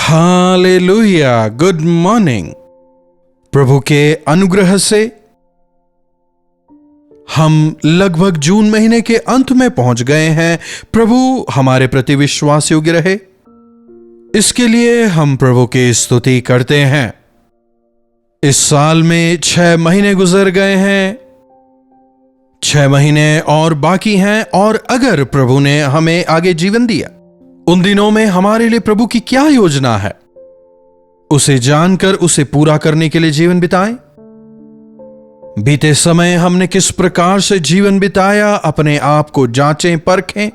Hallelujah. Good morning. प्रभु के अनुग्रह से हम लगभग जून महीने के अंत में पहुंच गए हैं। प्रभु हमारे प्रति विश्वास योग्य रहे, इसके लिए हम प्रभु की स्तुति करते हैं। इस साल में 6 महीने गुजर गए हैं, 6 महीने और बाकी हैं। और अगर प्रभु ने हमें आगे जीवन दिया, उन दिनों में हमारे लिए प्रभु की क्या योजना है, उसे जानकर उसे पूरा करने के लिए जीवन बिताएं। बीते समय हमने किस प्रकार से जीवन बिताया, अपने आप को जांचें परखें,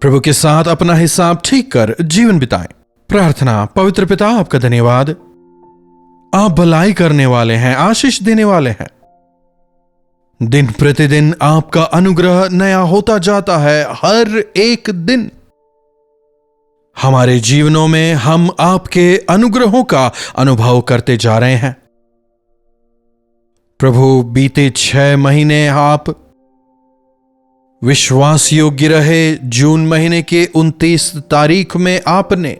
प्रभु के साथ अपना हिसाब ठीक कर जीवन बिताएं। प्रार्थना। पवित्र पिता, आपका धन्यवाद, आप भलाई करने वाले हैं, आशीष देने वाले हैं। दिन प्रतिदिन आपका अनुग्रह नया होता जाता है। हर एक दिन हमारे जीवनों में हम आपके अनुग्रहों का अनुभव करते जा रहे हैं। प्रभु, बीते 6 महीने आप विश्वास योग्य रहे। जून महीने के 29 तारीख में आपने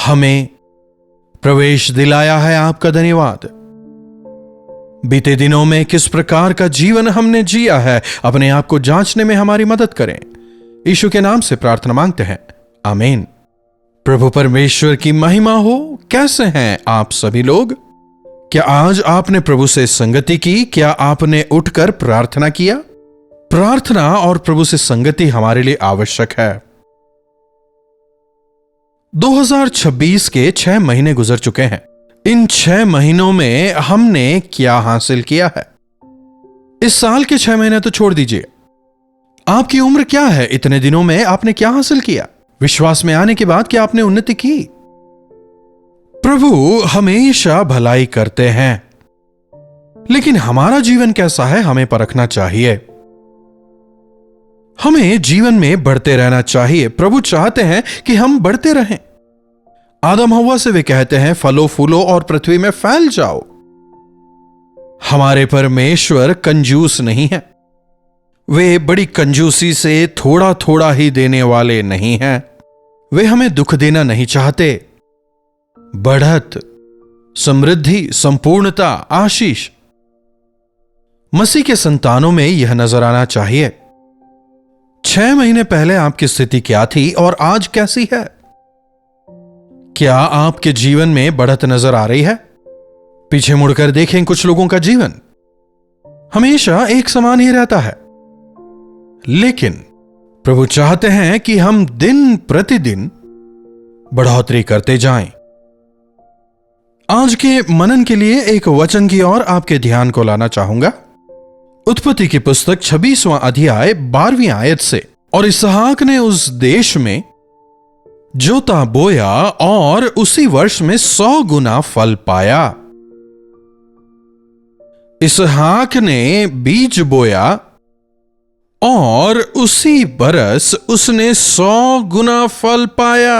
हमें प्रवेश दिलाया है, आपका धन्यवाद। बीते दिनों में किस प्रकार का जीवन हमने जिया है, अपने आप को जांचने में हमारी मदद करें। यीशु के नाम से प्रार्थना मांगते हैं, आमीन। प्रभु परमेश्वर की महिमा हो। कैसे हैं आप सभी लोग? क्या आज आपने प्रभु से संगति की? क्या आपने उठकर प्रार्थना किया? प्रार्थना और प्रभु से संगति हमारे लिए आवश्यक है। 2026 के 6 महीने गुजर चुके हैं। इन 6 महीनों में हमने क्या हासिल किया है? इस साल के 6 महीने तो छोड़ दीजिए, आपकी उम्र क्या है? इतने दिनों में आपने क्या हासिल किया? विश्वास में आने के बाद क्या आपने उन्नति की? प्रभु हमेशा भलाई करते हैं, लेकिन हमारा जीवन कैसा है हमें परखना चाहिए। हमें जीवन में बढ़ते रहना चाहिए। प्रभु चाहते हैं कि हम बढ़ते रहें। आदम हव्वा से वे कहते हैं, फलो फूलो और पृथ्वी में फैल जाओ। हमारे परमेश्वर कंजूस नहीं है। वे बड़ी कंजूसी से थोड़ा थोड़ा ही देने वाले नहीं हैं। वे हमें दुख देना नहीं चाहते। बढ़त, समृद्धि, संपूर्णता, आशीष मसीह के संतानों में यह नजर आना चाहिए। 6 महीने पहले आपकी स्थिति क्या थी और आज कैसी है? क्या आपके जीवन में बढ़त नजर आ रही है? पीछे मुड़कर देखें, कुछ लोगों का जीवन हमेशा एक समान ही रहता है, लेकिन प्रभु चाहते हैं कि हम दिन प्रतिदिन बढ़ोतरी करते जाएं। आज के मनन के लिए एक वचन की ओर आपके ध्यान को लाना चाहूंगा। उत्पत्ति की पुस्तक 26वां अध्याय 12वीं आयत से। और इसहाक ने उस देश में जोता बोया और उसी वर्ष में 100 गुना फल पाया। इसहाक ने बीज बोया और उसी बरस उसने 100 गुना फल पाया।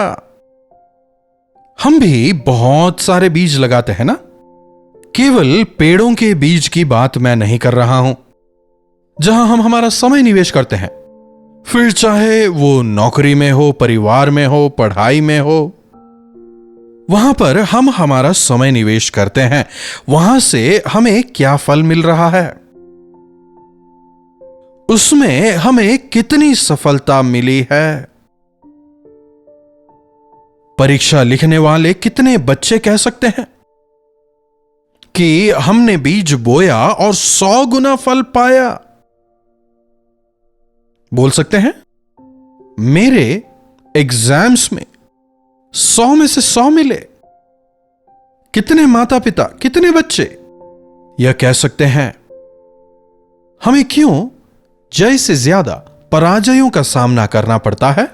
हम भी बहुत सारे बीज लगाते हैं ना? केवल पेड़ों के बीज की बात मैं नहीं कर रहा हूं, जहां हम हमारा समय निवेश करते हैं, फिर चाहे वो नौकरी में हो, परिवार में हो, पढ़ाई में हो, वहां पर हम हमारा समय निवेश करते हैं। वहां से हमें क्या फल मिल रहा है? उसमें हमें कितनी सफलता मिली है? परीक्षा लिखने वाले कितने बच्चे कह सकते हैं कि हमने बीज बोया और 100 गुना फल पाया? बोल सकते हैं? मेरे एग्जाम्स में 100 में से 100 मिले। कितने माता पिता, कितने बच्चे यह कह सकते हैं? हमें क्यों जय से ज्यादा पराजयों का सामना करना पड़ता है?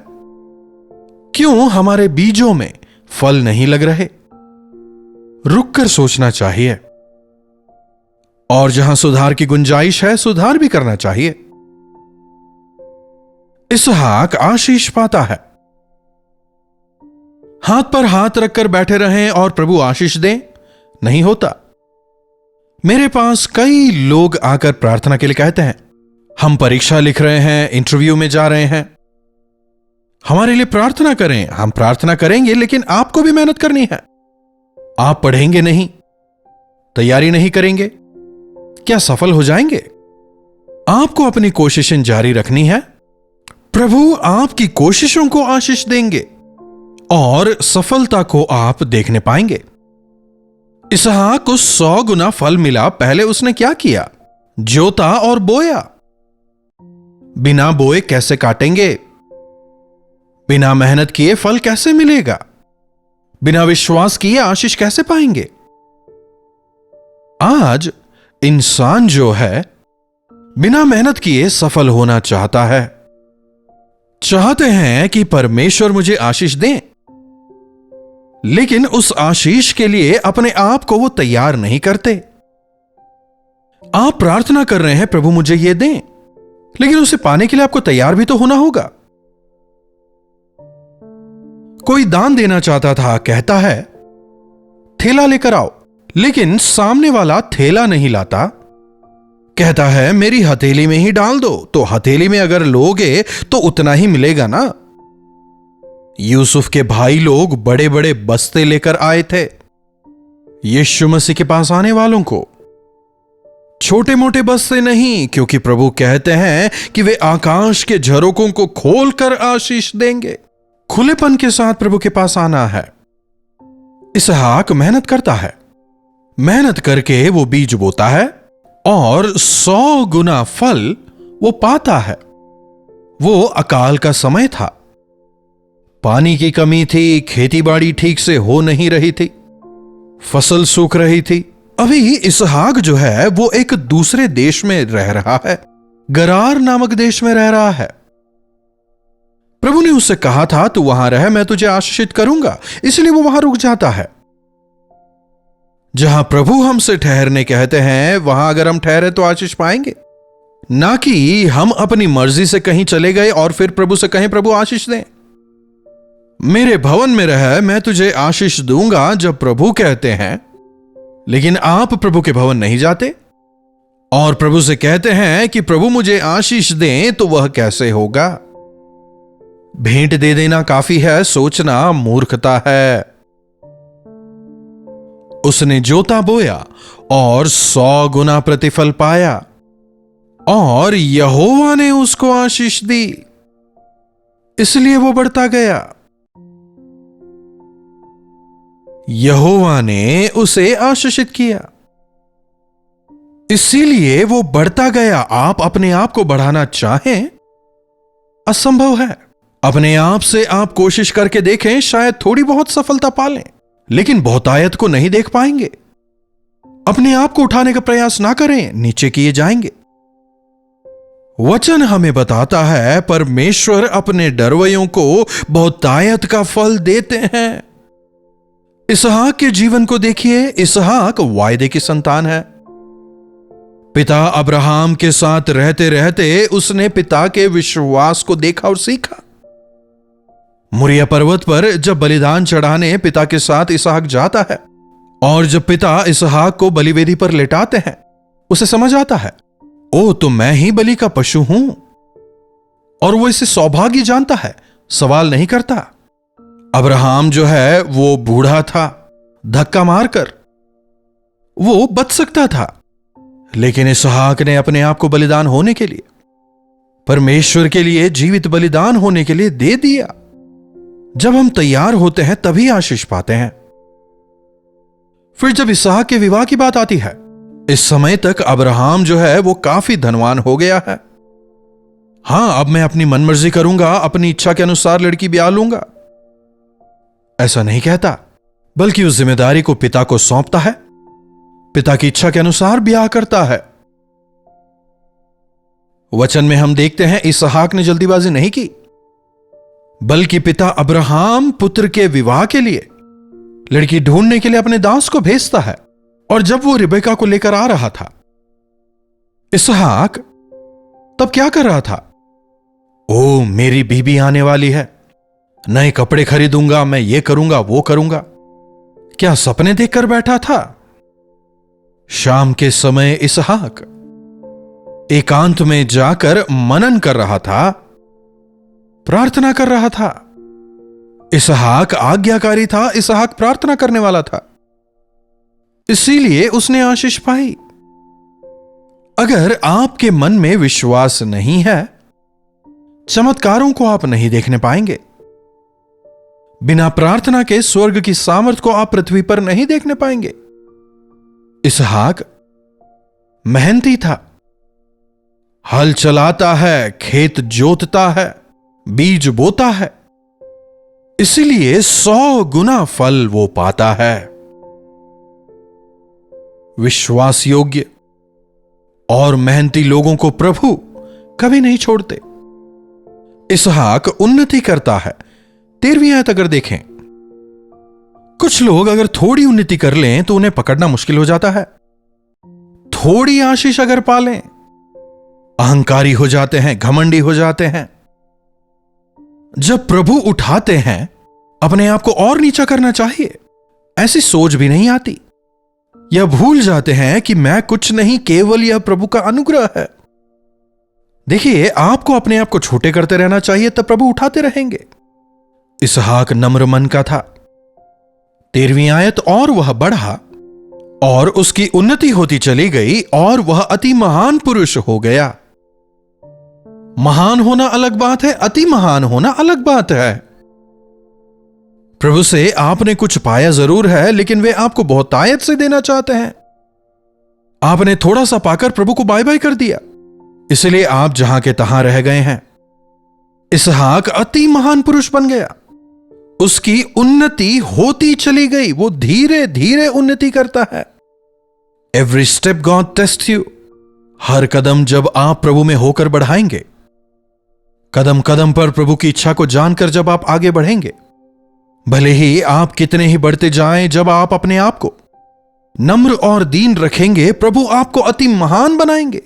क्यों हमारे बीजों में फल नहीं लग रहे? रुककर सोचना चाहिए, और जहां सुधार की गुंजाइश है, सुधार भी करना चाहिए। इसहाक आशीष पाता है। हाथ पर हाथ रखकर बैठे रहें और प्रभु आशीष दें, नहीं होता। मेरे पास कई लोग आकर प्रार्थना के लिए कहते हैं, हम परीक्षा लिख रहे हैं, इंटरव्यू में जा रहे हैं, हमारे लिए प्रार्थना करें। हम प्रार्थना करेंगे, लेकिन आपको भी मेहनत करनी है। आप पढ़ेंगे नहीं, तैयारी नहीं करेंगे, क्या सफल हो जाएंगे? आपको अपनी कोशिशें जारी रखनी है। प्रभु आपकी कोशिशों को आशीष देंगे और सफलता को आप देखने पाएंगे। इसहाक को 100 गुना फल मिला। पहले उसने क्या किया? जोता और बोया। बिना बोए कैसे काटेंगे? बिना मेहनत किए फल कैसे मिलेगा? बिना विश्वास किए आशीष कैसे पाएंगे? आज इंसान जो है बिना मेहनत किए सफल होना चाहता है। चाहते हैं कि परमेश्वर मुझे आशीष दें, लेकिन उस आशीष के लिए अपने आप को वो तैयार नहीं करते। आप प्रार्थना कर रहे हैं, प्रभु मुझे ये दें, लेकिन उसे पाने के लिए आपको तैयार भी तो होना होगा। कोई दान देना चाहता था, कहता है थैला लेकर आओ, लेकिन सामने वाला थैला नहीं लाता। कहता है मेरी हथेली में ही डाल दो, तो हथेली में अगर लोगे तो उतना ही मिलेगा ना। यूसुफ के भाई लोग बड़े बड़े बस्ते लेकर आए थे यीशु मसीह के पास आने वालों को, छोटे मोटे बस्ते नहीं, क्योंकि प्रभु कहते हैं कि वे आकाश के झरोकों को खोलकर आशीष देंगे। खुलेपन के साथ प्रभु के पास आना है। इसहाक मेहनत करता है, मेहनत करके वो बीज बोता है और 100 गुना फल वो पाता है। वो अकाल का समय था, पानी की कमी थी, खेती बाड़ी ठीक से हो नहीं रही थी, फसल सूख रही थी। अभी इसहाक जो है वो एक दूसरे देश में रह रहा है, गरार नामक देश में रह रहा है। प्रभु ने उससे कहा था तू वहां रह, मैं तुझे आशीषित करूंगा, इसलिए वो वहां रुक जाता है। जहां प्रभु हमसे ठहरने कहते हैं, वहां अगर हम ठहरे तो आशीष पाएंगे, ना कि हम अपनी मर्जी से कहीं चले गए और फिर प्रभु से कहें प्रभु आशीष दें। मेरे भवन में रह, मैं तुझे आशीष दूंगा, जब प्रभु कहते हैं, लेकिन आप प्रभु के भवन नहीं जाते और प्रभु से कहते हैं कि प्रभु मुझे आशीष दें, तो वह कैसे होगा? भेंट दे देना काफी है, सोचना मूर्खता है। उसने जोता बोया और 100 गुना प्रतिफल पाया और यहोवा ने उसको आशीष दी, इसलिए वो बढ़ता गया। यहोवा ने उसे आशीषित किया, इसीलिए वो बढ़ता गया। आप अपने आप को बढ़ाना चाहें, असंभव है। अपने आप से आप कोशिश करके देखें, शायद थोड़ी बहुत सफलता पालें, लेकिन बहुतायत को नहीं देख पाएंगे। अपने आप को उठाने का प्रयास ना करें, नीचे किए जाएंगे। वचन हमें बताता है परमेश्वर अपने डरवैयों को बहुतायत का फल देते हैं। इसहाक के जीवन को देखिए। इसहाक वायदे की संतान है। पिता अब्राहम के साथ रहते रहते उसने पिता के विश्वास को देखा और सीखा। मुरिया पर्वत पर जब बलिदान चढ़ाने पिता के साथ इसहाक जाता है और जब पिता इसहाक को बलिवेदी पर लेटाते हैं, उसे समझ आता है, ओ तो मैं ही बलि का पशु हूं, और वो इसे सौभाग्य जानता है, सवाल नहीं करता। अब्राहम जो है वो बूढ़ा था, धक्का मारकर वो बच सकता था, लेकिन इसहाक ने अपने आप को बलिदान होने के लिए, परमेश्वर के लिए जीवित बलिदान होने के लिए दे दिया। जब हम तैयार होते हैं तभी आशीष पाते हैं। फिर जब इसहाक के विवाह की बात आती है, इस समय तक अब्राहम जो है वो काफी धनवान हो गया है। हां, अब मैं अपनी मनमर्जी करूंगा, अपनी इच्छा के अनुसार लड़की ब्याह लूंगा, ऐसा नहीं कहता, बल्कि उस जिम्मेदारी को पिता को सौंपता है, पिता की इच्छा के अनुसार ब्याह करता है। वचन में हम देखते हैं इसहाक ने जल्दीबाजी नहीं की, बल्कि पिता अब्राहम पुत्र के विवाह के लिए लड़की ढूंढने के लिए अपने दास को भेजता है। और जब वो रिबेका को लेकर आ रहा था, इसहाक तब क्या कर रहा था? ओ मेरी बीबी आने वाली है, नए कपड़े खरीदूंगा, मैं ये करूंगा वो करूंगा, क्या सपने देखकर बैठा था? शाम के समय इसहाक एकांत में जाकर मनन कर रहा था प्रार्थना कर रहा था। इसहाक आज्ञाकारी था, इसहाक प्रार्थना करने वाला था, इसीलिए उसने आशीष पाई। अगर आपके मन में विश्वास नहीं है, चमत्कारों को आप नहीं देखने पाएंगे। बिना प्रार्थना के स्वर्ग की सामर्थ को आप पृथ्वी पर नहीं देखने पाएंगे। इसहाक मेहनती था, हल चलाता है, खेत जोतता है, बीज बोता है, इसीलिए 100 गुना फल वो पाता है। विश्वास योग्य और मेहनती लोगों को प्रभु कभी नहीं छोड़ते। इसहाक उन्नति करता है। 13वीं आयत अगर देखें, कुछ लोग अगर थोड़ी उन्नति कर लें तो उन्हें पकड़ना मुश्किल हो जाता है। थोड़ी आशीष अगर पालें, अहंकारी हो जाते हैं, घमंडी हो जाते हैं। जब प्रभु उठाते हैं, अपने आप को और नीचा करना चाहिए, ऐसी सोच भी नहीं आती। यह भूल जाते हैं कि मैं कुछ नहीं, केवल यह प्रभु का अनुग्रह है। देखिए, आपको अपने आप को छोटे करते रहना चाहिए, तब प्रभु उठाते रहेंगे। इसहाक नम्र मन का था। 13वीं आयत, और वह बढ़ा और उसकी उन्नति होती चली गई और वह अति महान पुरुष हो गया। महान होना अलग बात है, अति महान होना अलग बात है। प्रभु से आपने कुछ पाया जरूर है, लेकिन वे आपको बहुत आयत से देना चाहते हैं। आपने थोड़ा सा पाकर प्रभु को बाय बाय कर दिया, इसलिए आप जहां के तहां रह गए हैं। इसहाक अति महान पुरुष बन गया, उसकी उन्नति होती चली गई। वो धीरे धीरे उन्नति करता है। Every step God test you. हर कदम जब आप प्रभु में होकर बढ़ाएंगे, कदम कदम पर प्रभु की इच्छा को जानकर जब आप आगे बढ़ेंगे, भले ही आप कितने ही बढ़ते जाएं, जब आप अपने आप को नम्र और दीन रखेंगे, प्रभु आपको अति महान बनाएंगे।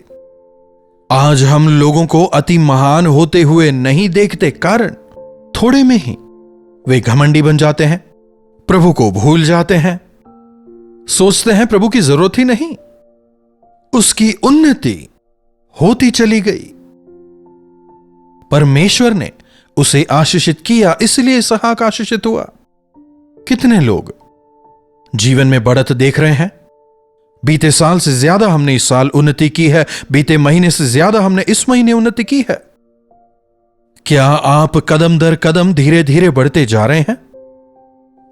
आज हम लोगों को अति महान होते हुए नहीं देखते, कारण थोड़े में ही वे घमंडी बन जाते हैं, प्रभु को भूल जाते हैं, सोचते हैं प्रभु की जरूरत ही नहीं। उसकी उन्नति होती चली गई। परमेश्वर ने उसे आशीषित किया, इसलिए इसहाक आशीषित हुआ। कितने लोग जीवन में बढ़त देख रहे हैं? बीते साल से ज्यादा हमने इस साल उन्नति की है, बीते महीने से ज्यादा हमने इस महीने उन्नति की है। क्या आप कदम दर कदम धीरे धीरे बढ़ते जा रहे हैं?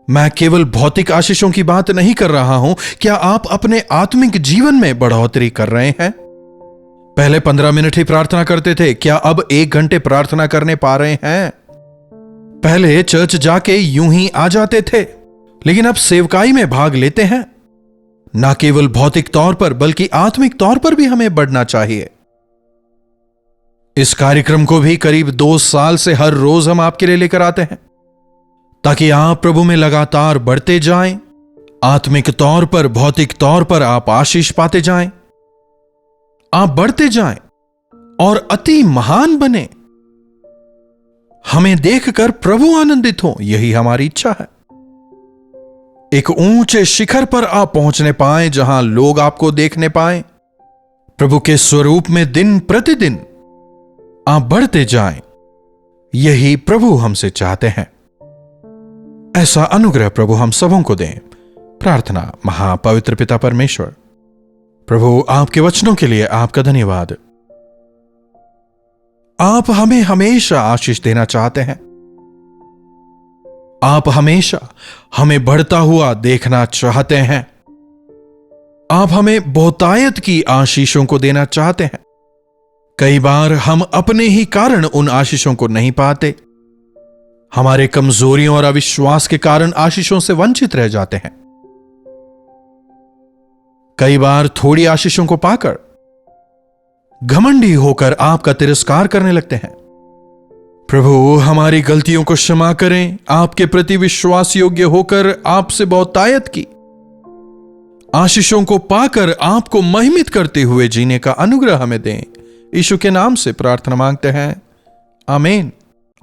मैं केवल भौतिक आशीषों की बात नहीं कर रहा हूं। क्या आप अपने आत्मिक जीवन में बढ़ोतरी कर रहे हैं? पहले 15 मिनट ही प्रार्थना करते थे, क्या अब 1 घंटे प्रार्थना करने पा रहे हैं? पहले चर्च जाके यूं ही आ जाते थे, लेकिन अब सेवकाई में भाग लेते हैं। ना केवल भौतिक तौर पर बल्कि आत्मिक तौर पर भी हमें बढ़ना चाहिए। इस कार्यक्रम को भी करीब 2 साल से हर रोज हम आपके लिए लेकर आते हैं, ताकि आप प्रभु में लगातार बढ़ते जाएं। आत्मिक तौर पर, भौतिक तौर पर आप आशीष पाते जाएं, आप बढ़ते जाएं और अति महान बने। हमें देखकर प्रभु आनंदित हो, यही हमारी इच्छा है। एक ऊंचे शिखर पर आप पहुंचने पाएं, जहां लोग आपको देखने पाएं। प्रभु के स्वरूप में दिन प्रतिदिन आप बढ़ते जाएं, यही प्रभु हमसे चाहते हैं। ऐसा अनुग्रह प्रभु हम सबों को दें। प्रार्थना। महापवित्र पिता परमेश्वर, प्रभु आपके वचनों के लिए आपका धन्यवाद। आप हमें हमेशा आशीष देना चाहते हैं। आप हमेशा हमें बढ़ता हुआ देखना चाहते हैं। आप हमें बहुतायत की आशीषों को देना चाहते हैं। कई बार हम अपने ही कारण उन आशीषों को नहीं पाते। हमारे कमजोरियों और अविश्वास के कारण आशीषों से वंचित रह जाते हैं। कई बार थोड़ी आशीषों को पाकर घमंडी होकर आपका तिरस्कार करने लगते हैं। प्रभु, हमारी गलतियों को क्षमा करें। आपके प्रति विश्वास योग्य होकर आपसे बहुतायत की आशीषों को पाकर आपको महिमित करते हुए जीने का अनुग्रह हमें दें। यीशु के नाम से प्रार्थना मांगते हैं, आमीन।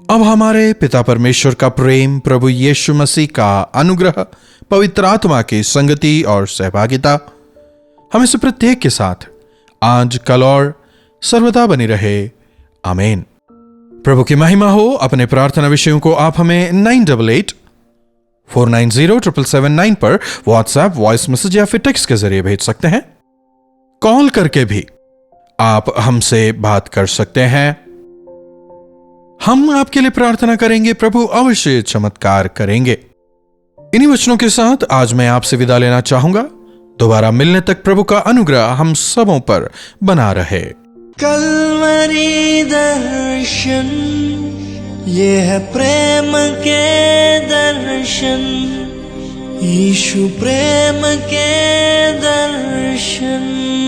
अब हमारे पिता परमेश्वर का प्रेम, प्रभु यीशु मसीह का अनुग्रह, पवित्र आत्मा की संगति और सहभागिता हमें से प्रत्येक के साथ आज, कल और सर्वदा बनी रहे। आमीन। प्रभु की महिमा हो। अपने प्रार्थना विषयों को आप हमें 9884907779 पर व्हाट्सएप, वॉइस मैसेज या फिर टेक्स्ट के जरिए भेज सकते हैं। कॉल करके भी आप हमसे बात कर सकते हैं। हम आपके लिए प्रार्थना करेंगे, प्रभु अवश्य चमत्कार करेंगे। इन्हीं वचनों के साथ आज मैं आपसे विदा लेना चाहूंगा। दोबारा मिलने तक प्रभु का अनुग्रह हम सबों पर बना रहे। कल्वरी दर्शन, ये है प्रेम के दर्शन, यीशु प्रेम के दर्शन।